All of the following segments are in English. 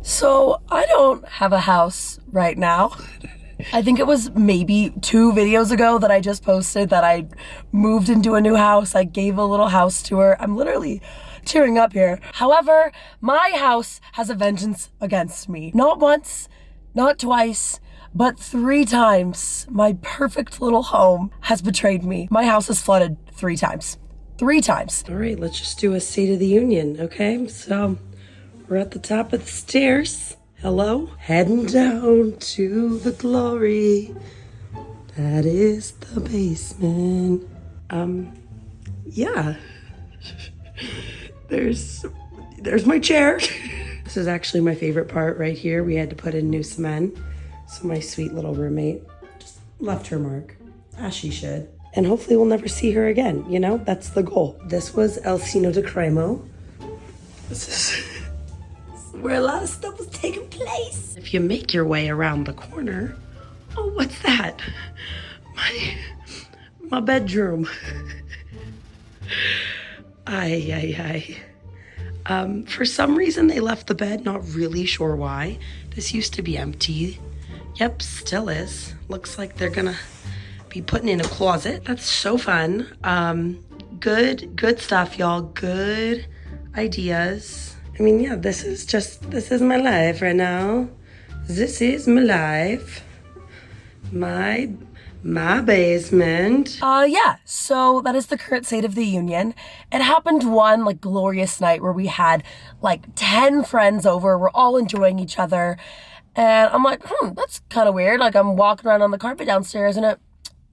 So I don't have a house right now. I think it was maybe 2 videos ago that I just posted that I moved into a new house. I gave a little house tour. I'm literally tearing up here. However, my house has a vengeance against me. Not once, not twice, but 3 times. My perfect little home has betrayed me. My house is flooded 3 times. 3 times. All right, let's just do a State of the Union, okay? So we're at the top of the stairs. Hello? Heading down to the glory. That is the basement. Yeah. There's my chair. This is actually my favorite part right here. We had to put in new cement. So my sweet little roommate just left her mark, as she should. And hopefully we'll never see her again, you know? That's the goal. This was El Sino de Cremo. This is where a lot of stuff was taking place. If you make your way around the corner, oh, what's that? My bedroom. For some reason they left the bed, not really sure why. This used to be empty. Yep, still is. Looks like they're gonna be putting in a closet. That's so fun. Good stuff, y'all. Good ideas. I mean, yeah, this is my life right now. This is my life. My basement. Yeah, so that is the current state of the union. It happened one, glorious night where we had, 10 friends over. We're all enjoying each other. And I'm like, that's kind of weird. I'm walking around on the carpet downstairs and it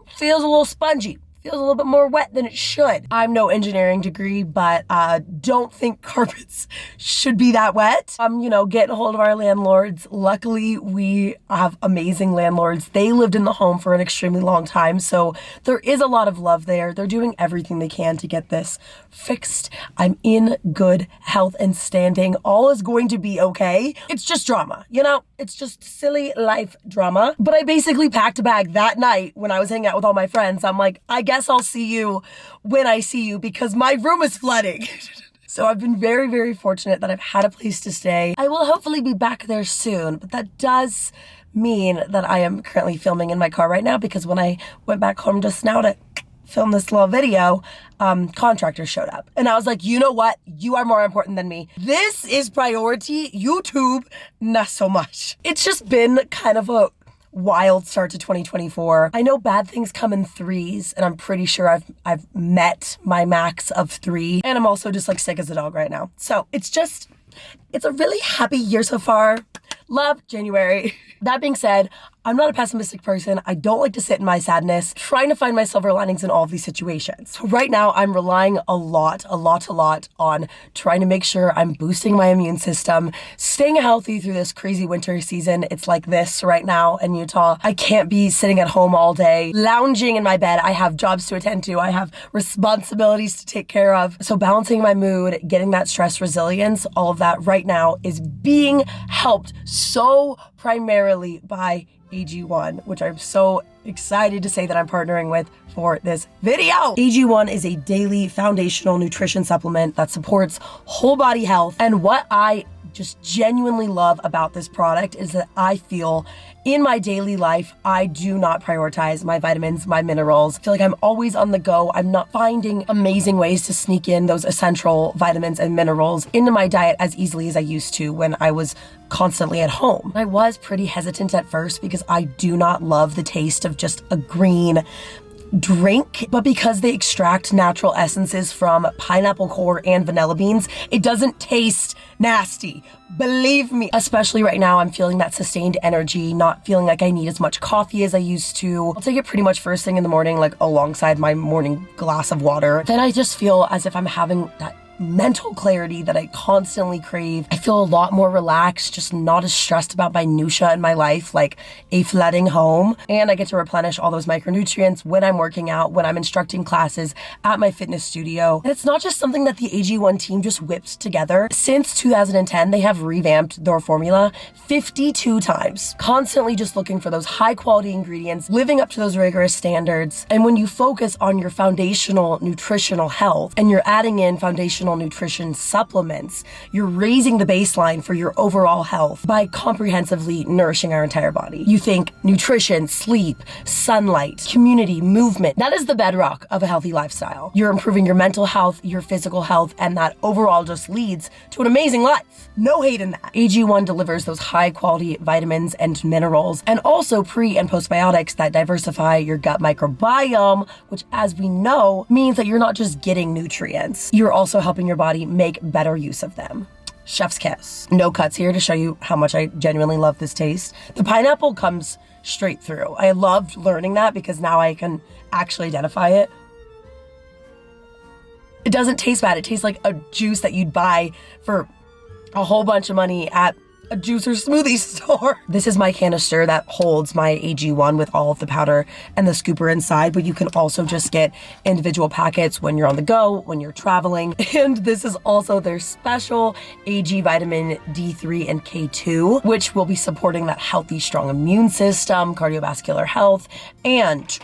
feels a little spongy. Feels a little bit more wet than it should. I'm no engineering degree, but don't think carpets should be that wet. Getting a hold of our landlords. Luckily, we have amazing landlords. They lived in the home for an extremely long time, so there is a lot of love there. They're doing everything they can to get this fixed. I'm in good health and standing. All is going to be okay. It's just drama, It's just silly life drama. But I basically packed a bag that night when I was hanging out with all my friends. I'm like, I guess I'll see you when I see you because my room is flooding. So I've been very, very fortunate that I've had a place to stay. I will hopefully be back there soon, but that does mean that I am currently filming in my car right now because when I went back home just now to film this little video, contractors showed up. And I was like, you know what? You are more important than me. This is priority. YouTube, not so much. It's just been kind of a wild start to 2024. I know bad things come in 3s, and I'm pretty sure I've met my max of 3. And I'm also just sick as a dog right now. So it's a really happy year so far. Love January. That being said, I'm not a pessimistic person. I don't like to sit in my sadness, trying to find my silver linings in all of these situations. So right now I'm relying a lot on trying to make sure I'm boosting my immune system, staying healthy through this crazy winter season. It's like this right now in Utah. I can't be sitting at home all day, lounging in my bed. I have jobs to attend to. I have responsibilities to take care of. So balancing my mood, getting that stress resilience, all of that right now is being helped so primarily by AG1, which I'm so excited to say that I'm partnering with for this video. AG1 is a daily foundational nutrition supplement that supports whole body health. And what I just genuinely love about this product is that I feel in my daily life, I do not prioritize my vitamins, my minerals. I feel like I'm always on the go. I'm not finding amazing ways to sneak in those essential vitamins and minerals into my diet as easily as I used to when I was constantly at home. I was pretty hesitant at first because I do not love the taste of just a green drink, but because they extract natural essences from pineapple core and vanilla beans, it doesn't taste nasty. Believe me, especially right now, I'm feeling that sustained energy, not feeling like I need as much coffee as I used to. I'll take it pretty much first thing in the morning, alongside my morning glass of water. Then I just feel as if I'm having that mental clarity that I constantly crave. I feel a lot more relaxed, just not as stressed about minutia in my life, like a flooding home. And I get to replenish all those micronutrients when I'm working out, when I'm instructing classes at my fitness studio. And it's not just something that the AG1 team just whipped together. Since 2010, they have revamped their formula 52 times, constantly just looking for those high quality ingredients, living up to those rigorous standards. And when you focus on your foundational nutritional health and you're adding in foundational functional nutrition supplements. You're raising the baseline for your overall health by comprehensively nourishing our entire body. You think nutrition, sleep, sunlight, community, movement. That is the bedrock of a healthy lifestyle. You're improving your mental health, your physical health, and that overall just leads to an amazing life. No hate in that. AG1 delivers those high quality vitamins and minerals, and also pre and postbiotics that diversify your gut microbiome, which, as we know, means that you're not just getting nutrients, you're also helping your body make better use of them. Chef's kiss. No cuts here to show you how much I genuinely love this taste. The pineapple comes straight through. I loved learning that because now I can actually identify it. It doesn't taste bad. It tastes like a juice that you'd buy for a whole bunch of money at a juice or smoothie store. This is my canister that holds my AG1 with all of the powder and the scooper inside, but you can also just get individual packets when you're on the go, when you're traveling. And this is also their special AG vitamin D3 and K2, which will be supporting that healthy, strong immune system, cardiovascular health, and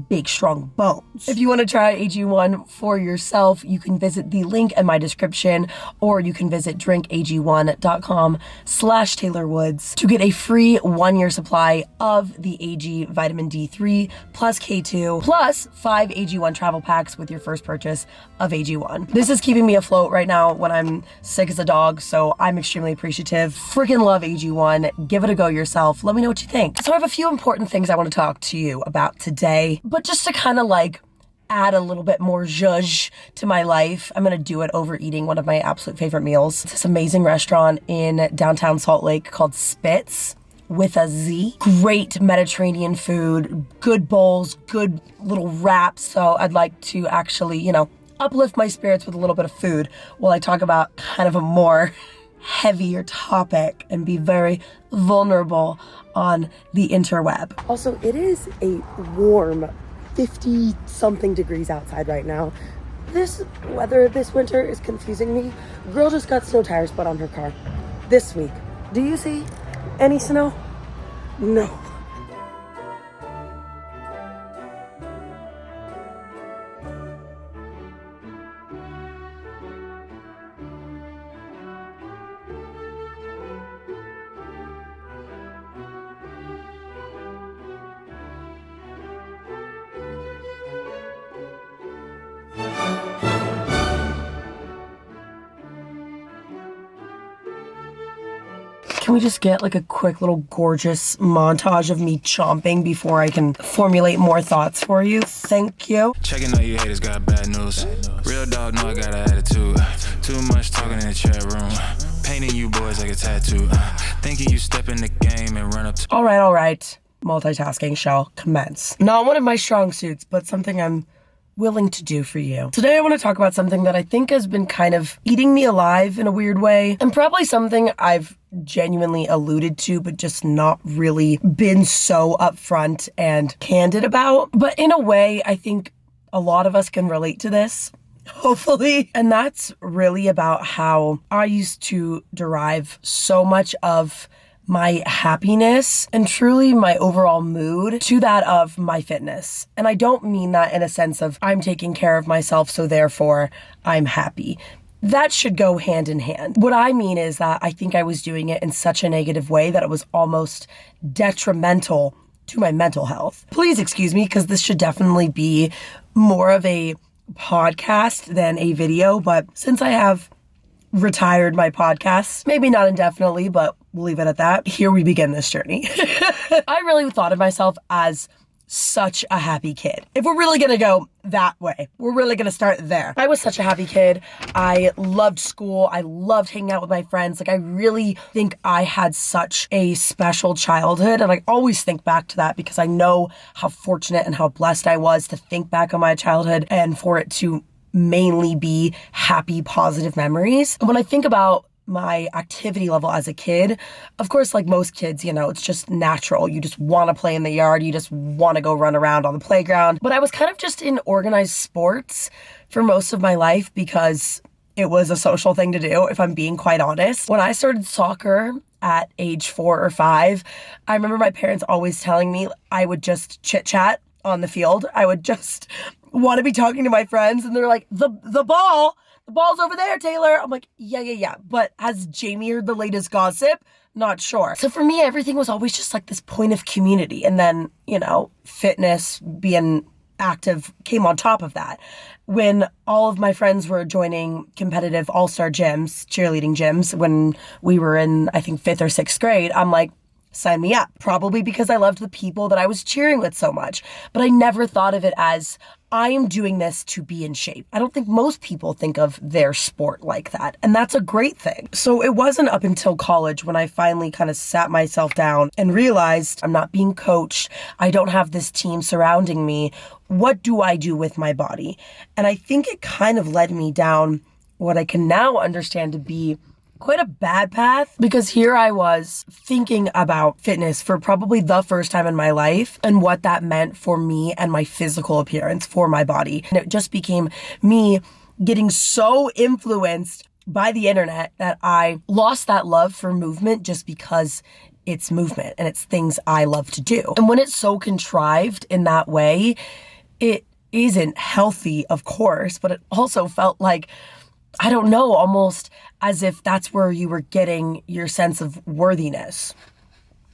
big, strong bones. If you want to try AG1 for yourself, you can visit the link in my description, or you can visit drinkag1.com/Taylor Woods to get a free 1-year supply of the AG vitamin D3 plus K2 plus 5 AG1 travel packs with your first purchase of AG1. This is keeping me afloat right now when I'm sick as a dog, so I'm extremely appreciative. Freaking love AG1. Give it a go yourself. Let me know what you think. So I have a few important things I want to talk to you about today. But just to kind of like add a little bit more zhuzh to my life, I'm gonna do it over eating one of my absolute favorite meals. It's this amazing restaurant in downtown Salt Lake called Spitz, with a Z. Great Mediterranean food, good bowls, good little wraps. So I'd like to actually, uplift my spirits with a little bit of food while I talk about kind of a more heavier topic and be very vulnerable on the interweb. Also, it is a warm 50 something degrees outside right now. This weather this winter is confusing me. Girl just got snow tires put on her car this week. Do you see any snow? No. Can we just get like a quick little gorgeous montage of me chomping before I can formulate more thoughts for you? Thank you. Checking out you haters got bad news. Real dog know I got an attitude. Too much talking in the chat room. Painting you boys like a tattoo. Thinking you step in the game and run up to... All right. Multitasking shall commence. Not one of my strong suits, but something I'm willing to do for you. Today I want to talk about something that I think has been kind of eating me alive in a weird way, and probably something I've genuinely alluded to, but just not really been so upfront and candid about. But in a way, I think a lot of us can relate to this, hopefully. And that's really about how I used to derive so much of my happiness and truly my overall mood to that of my fitness. And I don't mean that in a sense of I'm taking care of myself, so therefore I'm happy. That should go hand in hand. What I mean is that I think I was doing it in such a negative way that it was almost detrimental to my mental health. Please excuse me, because this should definitely be more of a podcast than a video, but since I have retired my podcasts, maybe not indefinitely, but we'll leave it at that. Here we begin this journey. I really thought of myself as such a happy kid. If we're really gonna go that way, we're really gonna start there. I was such a happy kid. I loved school. I loved hanging out with my friends. Like, I really think I had such a special childhood. And I always think back to that because I know how fortunate and how blessed I was to think back on my childhood and for it to mainly be happy, positive memories. When I think about my activity level as a kid, of course, like most kids, it's just natural. You just want to play in the yard. You just want to go run around on the playground. But I was kind of just in organized sports for most of my life because it was a social thing to do, if I'm being quite honest. When I started soccer at age 4 or 5, I remember my parents always telling me I would just chit chat on the field. I would just want to be talking to my friends, and they're like, the ball, the ball's over there, Taylor. I'm like, yeah. But has Jamie heard the latest gossip? Not sure. So for me, everything was always just like this point of community. And then, fitness, being active came on top of that. When all of my friends were joining competitive all-star gyms, cheerleading gyms, when we were in, I think, 5th or 6th grade, I'm like, sign me up. Probably because I loved the people that I was cheering with so much. But I never thought of it as, I am doing this to be in shape. I don't think most people think of their sport like that. And that's a great thing. So it wasn't up until college when I finally kind of sat myself down and realized I'm not being coached. I don't have this team surrounding me. What do I do with my body? And I think it kind of led me down what I can now understand to be quite a bad path, because here I was thinking about fitness for probably the first time in my life and what that meant for me and my physical appearance for my body. And it just became me getting so influenced by the internet that I lost that love for movement just because it's movement and it's things I love to do. And when it's so contrived in that way, it isn't healthy, of course, but it also felt like, I don't know, almost as if that's where you were getting your sense of worthiness.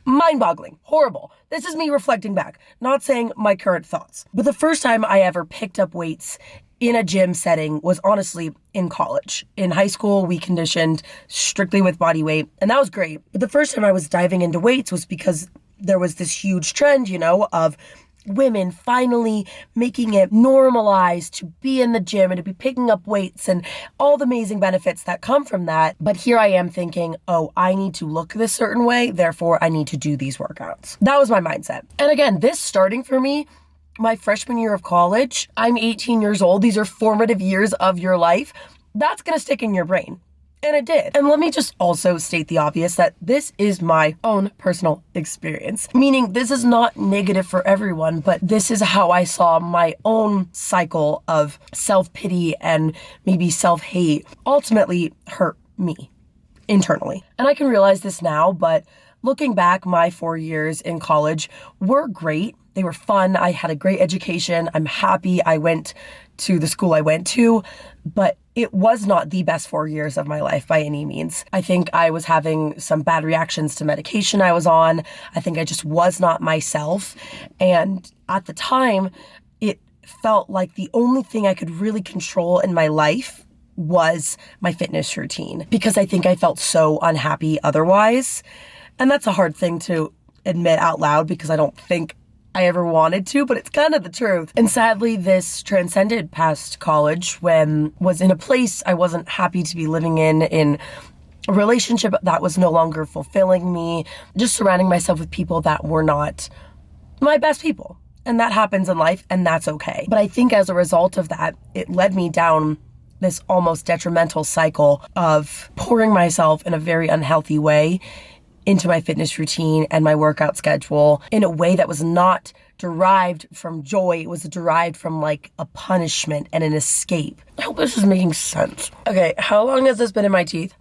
Mind-boggling. Horrible. This is me reflecting back, not saying my current thoughts. But the first time I ever picked up weights in a gym setting was honestly in college. In high school, we conditioned strictly with body weight, and that was great. But the first time I was diving into weights was because there was this huge trend, of women finally making it normalized to be in the gym and to be picking up weights and all the amazing benefits that come from that. But here I am thinking, oh, I need to look this certain way, therefore I need to do these workouts. That was my mindset. And again, this starting for me, my freshman year of college, I'm 18 years old. These are formative years of your life. That's going to stick in your brain. And it did. And let me just also state the obvious that this is my own personal experience. Meaning this is not negative for everyone, but this is how I saw my own cycle of self-pity and maybe self-hate ultimately hurt me internally. And I can realize this now, but looking back, my 4 years in college were great. They were fun. I had a great education. I'm happy I went to the school I went to, but it was not the best 4 years of my life by any means. I think I was having some bad reactions to medication I was on. I think I just was not myself. And at the time, it felt like the only thing I could really control in my life was my fitness routine, because I think I felt so unhappy otherwise. And that's a hard thing to admit out loud because I don't think I ever wanted to, but it's kind of the truth. And sadly, this transcended past college when was in a place I wasn't happy to be living in a relationship that was no longer fulfilling me, just surrounding myself with people that were not my best people. And that happens in life, and that's okay. But I think as a result of that, it led me down this almost detrimental cycle of pouring myself in a very unhealthy way into my fitness routine and my workout schedule in a way that was not derived from joy. It was derived from like a punishment and an escape. I hope this is making sense. Okay, how long has this been in my teeth?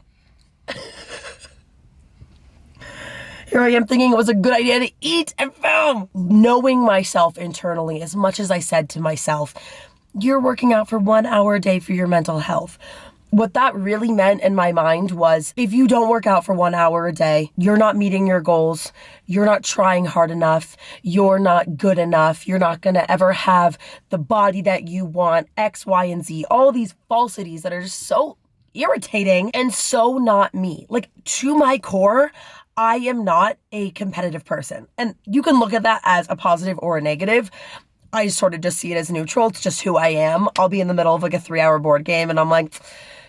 Here I am thinking it was a good idea to eat and film. Knowing myself internally, as much as I said to myself, you're working out for 1 hour a day for your mental health. What that really meant in my mind was, if you don't work out for 1 hour a day, you're not meeting your goals, you're not trying hard enough, you're not good enough, you're not gonna ever have the body that you want, X, Y, and Z, all these falsities that are just so irritating and so not me. Like, to my core, I am not a competitive person. And you can look at that as a positive or a negative. I sort of just see it as neutral. It's just who I am. I'll be in the middle of like a 3-hour board game and I'm like,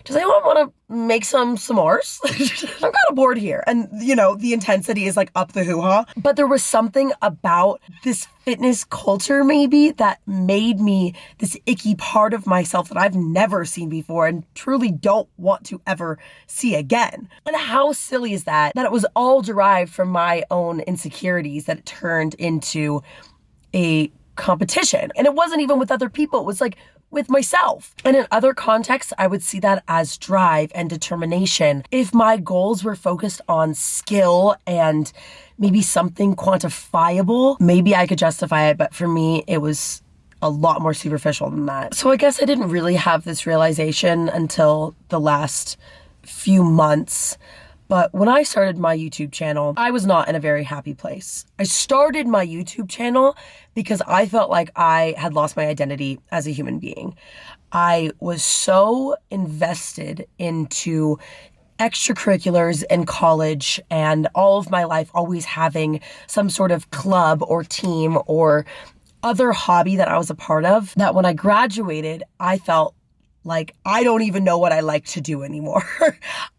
does anyone want to make some s'mores? I'm kind of bored here. And, the intensity is like up the hoo-ha. But there was something about this fitness culture maybe that made me this icky part of myself that I've never seen before and truly don't want to ever see again. And how silly is that? That it was all derived from my own insecurities, that it turned into a competition. And it wasn't even with other people. It was like with myself. And in other contexts, I would see that as drive and determination. If my goals were focused on skill and maybe something quantifiable, maybe I could justify it. But for me, it was a lot more superficial than that. So I guess I didn't really have this realization until the last few months. But when I started my YouTube channel, I was not in a very happy place. I started my YouTube channel because I felt like I had lost my identity as a human being. I was so invested into extracurriculars in college and all of my life always having some sort of club or team or other hobby that I was a part of, that when I graduated, I felt like I don't even know what I like to do anymore.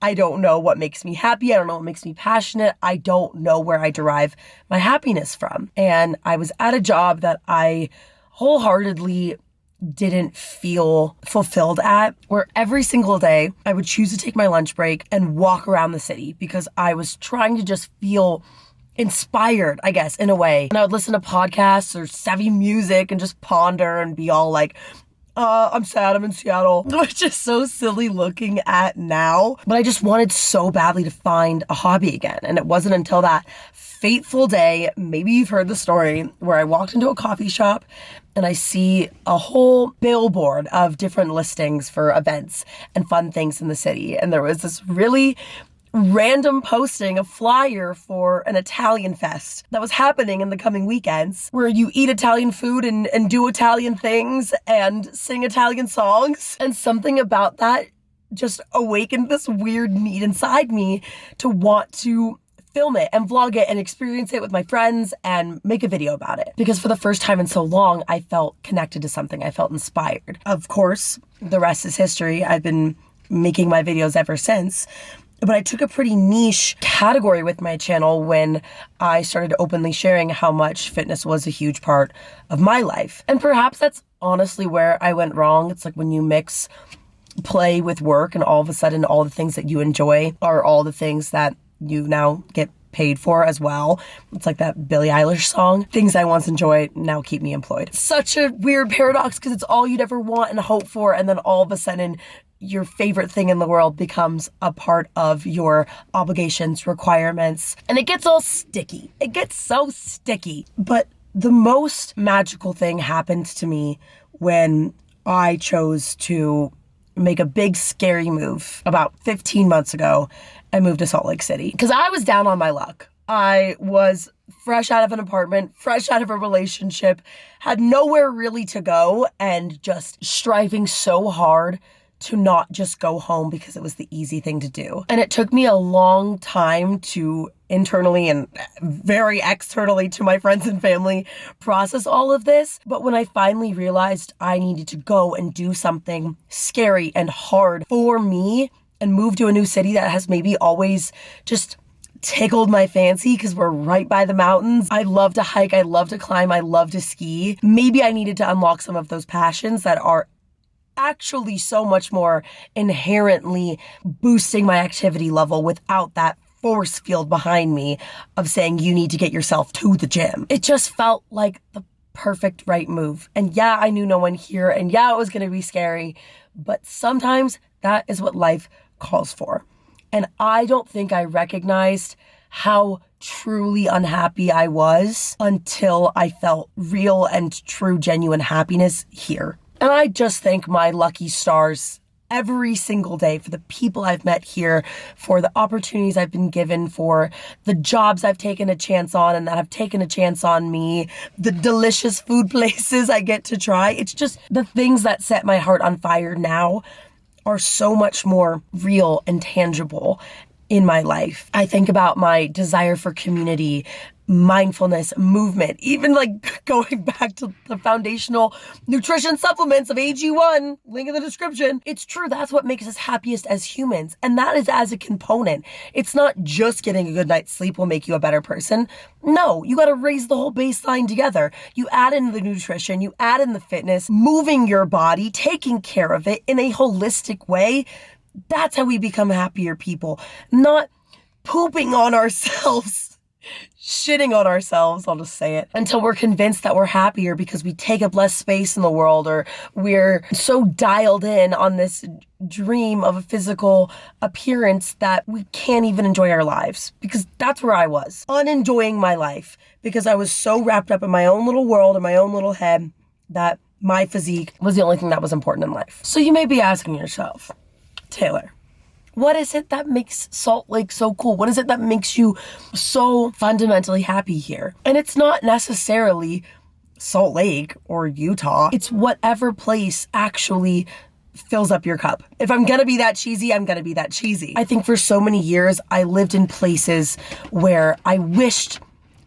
I don't know what makes me happy. I don't know what makes me passionate. I don't know where I derive my happiness from. And I was at a job that I wholeheartedly didn't feel fulfilled at, where every single day I would choose to take my lunch break and walk around the city because I was trying to just feel inspired, I guess, in a way. And I would listen to podcasts or savvy music and just ponder and be all like, I'm sad, I'm in Seattle, which is so silly looking at now. But I just wanted so badly to find a hobby again. And it wasn't until that fateful day, maybe you've heard the story, where I walked into a coffee shop and I see a whole billboard of different listings for events and fun things in the city. And there was this really random posting, a flyer for an Italian fest that was happening in the coming weekends, where you eat Italian food and do Italian things and sing Italian songs. And something about that just awakened this weird need inside me to want to film it and vlog it and experience it with my friends and make a video about it. Because for the first time in so long, I felt connected to something. I felt inspired. Of course, the rest is history. I've been making my videos ever since. But I took a pretty niche category with my channel when I started openly sharing how much fitness was a huge part of my life. And perhaps that's honestly where I went wrong. It's like when you mix play with work and all of a sudden all the things that you enjoy are all the things that you now get paid for as well. It's like that Billie Eilish song, things I once enjoyed now keep me employed. Such a weird paradox because it's all you'd ever want and hope for, and then all of a sudden your favorite thing in the world becomes a part of your obligations, requirements, and it gets all sticky. It gets so sticky. But the most magical thing happened to me when I chose to make a big scary move about 15 months ago and moved to Salt Lake City. Because I was down on my luck. I was fresh out of an apartment, fresh out of a relationship, had nowhere really to go, and just striving so hard to not just go home because it was the easy thing to do. And it took me a long time to internally and very externally to my friends and family process all of this. But when I finally realized I needed to go and do something scary and hard for me and move to a new city that has maybe always just tickled my fancy because we're right by the mountains. I love to hike, I love to climb, I love to ski. Maybe I needed to unlock some of those passions that are actually so much more inherently boosting my activity level without that force field behind me of saying you need to get yourself to the gym. It just felt like the perfect right move. And yeah, I knew no one here, and yeah, it was going to be scary, but sometimes that is what life calls for. And I don't think I recognized how truly unhappy I was until I felt real and true, genuine happiness here. And I just thank my lucky stars every single day for the people I've met here, for the opportunities I've been given, for the jobs I've taken a chance on and that have taken a chance on me, the delicious food places I get to try. It's just the things that set my heart on fire now are so much more real and tangible in my life. I think about my desire for community, mindfulness, movement, even like going back to the foundational nutrition supplements of AG1, link in the description. It's true, that's what makes us happiest as humans. And that is as a component. It's not just getting a good night's sleep will make you a better person. No, you got to raise the whole baseline together. You add in the nutrition, you add in the fitness, moving your body, taking care of it in a holistic way. That's how we become happier people, not pooping on ourselves, shitting on ourselves, I'll just say it, until we're convinced that we're happier because we take up less space in the world, or we're so dialed in on this dream of a physical appearance that we can't even enjoy our lives. Because that's where I was, unenjoying my life, because I was so wrapped up in my own little world, in my own little head, that my physique was the only thing that was important in life. So you may be asking yourself, Taylor, what is it that makes Salt Lake so cool? What is it that makes you so fundamentally happy here? And it's not necessarily Salt Lake or Utah. It's whatever place actually fills up your cup. If I'm gonna be that cheesy, I'm gonna be that cheesy. I think for so many years, I lived in places where I wished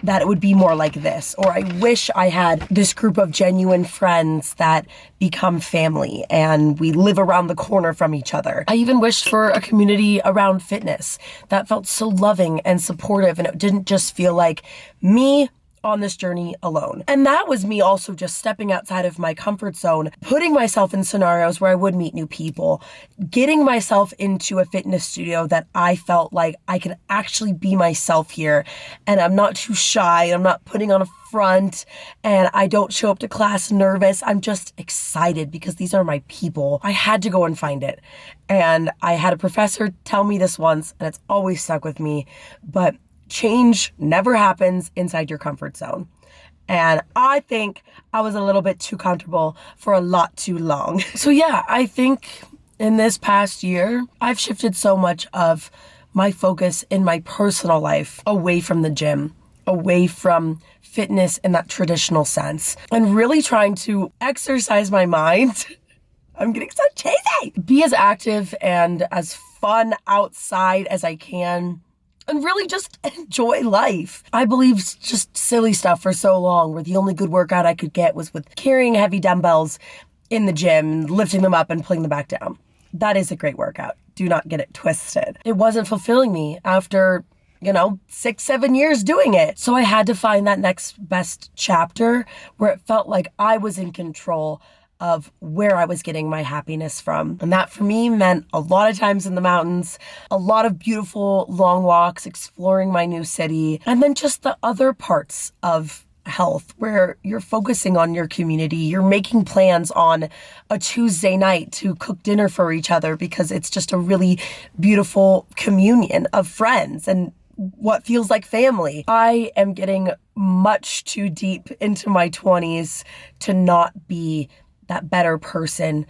that it would be more like this, or I wish I had this group of genuine friends that become family and we live around the corner from each other. I even wished for a community around fitness that felt so loving and supportive, and it didn't just feel like me on this journey alone. And that was me also just stepping outside of my comfort zone, putting myself in scenarios where I would meet new people, getting myself into a fitness studio that I felt like I can actually be myself here, and I'm not too shy, I'm not putting on a front, and I don't show up to class nervous. I'm just excited because these are my people. I had to go and find it. And I had a professor tell me this once, and it's always stuck with me, but change never happens inside your comfort zone. And I think I was a little bit too comfortable for a lot too long. So yeah, I think in this past year, I've shifted so much of my focus in my personal life away from the gym, away from fitness in that traditional sense, and really trying to exercise my mind. I'm getting so cheesy. Be as active and as fun outside as I can, and really just enjoy life. I believed just silly stuff for so long, where the only good workout I could get was with carrying heavy dumbbells in the gym, lifting them up and putting them back down. That is a great workout. Do not get it twisted. It wasn't fulfilling me after 6-7 years doing it. So I had to find that next best chapter where it felt like I was in control of where I was getting my happiness from. And that for me meant a lot of times in the mountains, a lot of beautiful long walks, exploring my new city, and then just the other parts of health where you're focusing on your community. You're making plans on a Tuesday night to cook dinner for each other because it's just a really beautiful communion of friends and what feels like family. I am getting much too deep into my 20s to not be that better person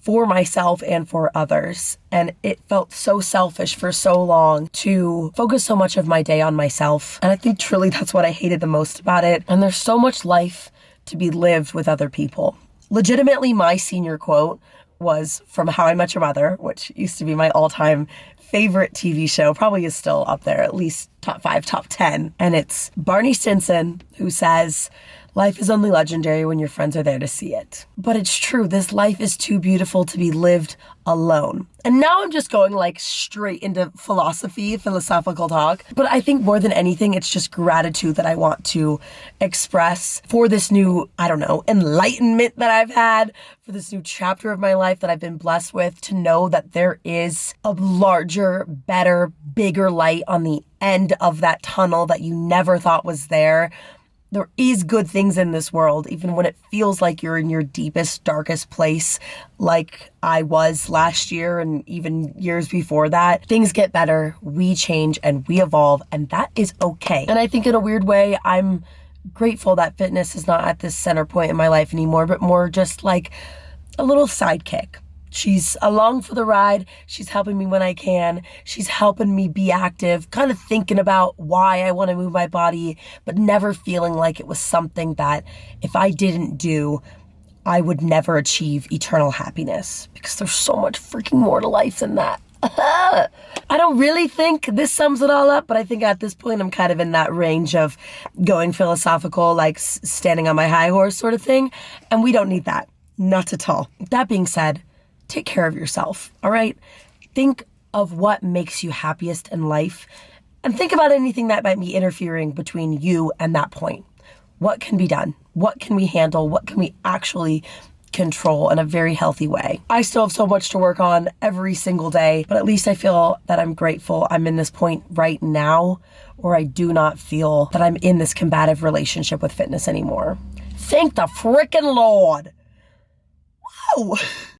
for myself and for others. And it felt so selfish for so long to focus so much of my day on myself. And I think truly that's what I hated the most about it. And there's so much life to be lived with other people. Legitimately, my senior quote was from How I Met Your Mother, which used to be my all-time favorite TV show, probably is still up there, at least top 5, top 10. And it's Barney Stinson who says, "Life is only legendary when your friends are there to see it." But it's true, this life is too beautiful to be lived alone. And now I'm just going straight into philosophical talk. But I think more than anything, it's just gratitude that I want to express for this new, enlightenment that I've had, for this new chapter of my life that I've been blessed with, to know that there is a larger, better, bigger light on the end of that tunnel that you never thought was there. There is good things in this world, even when it feels like you're in your deepest, darkest place, like I was last year and even years before that. Things get better, we change, and we evolve, and that is okay. And I think in a weird way, I'm grateful that fitness is not at this center point in my life anymore, but more just like a little sidekick. She's along for the ride. She's helping me when I can. She's helping me be active, kind of thinking about why I want to move my body, but never feeling like it was something that if I didn't do, I would never achieve eternal happiness, because there's so much freaking more to life than that. I don't really think this sums it all up, but I think at this point I'm kind of in that range of going philosophical, like standing on my high horse sort of thing. And we don't need that. Not at all. That being said, take care of yourself, all right? Think of what makes you happiest in life, and think about anything that might be interfering between you and that point. What can be done? What can we handle? What can we actually control in a very healthy way? I still have so much to work on every single day, but at least I feel that I'm grateful I'm in this point right now, or I do not feel that I'm in this combative relationship with fitness anymore. Thank the frickin' Lord. Whoa.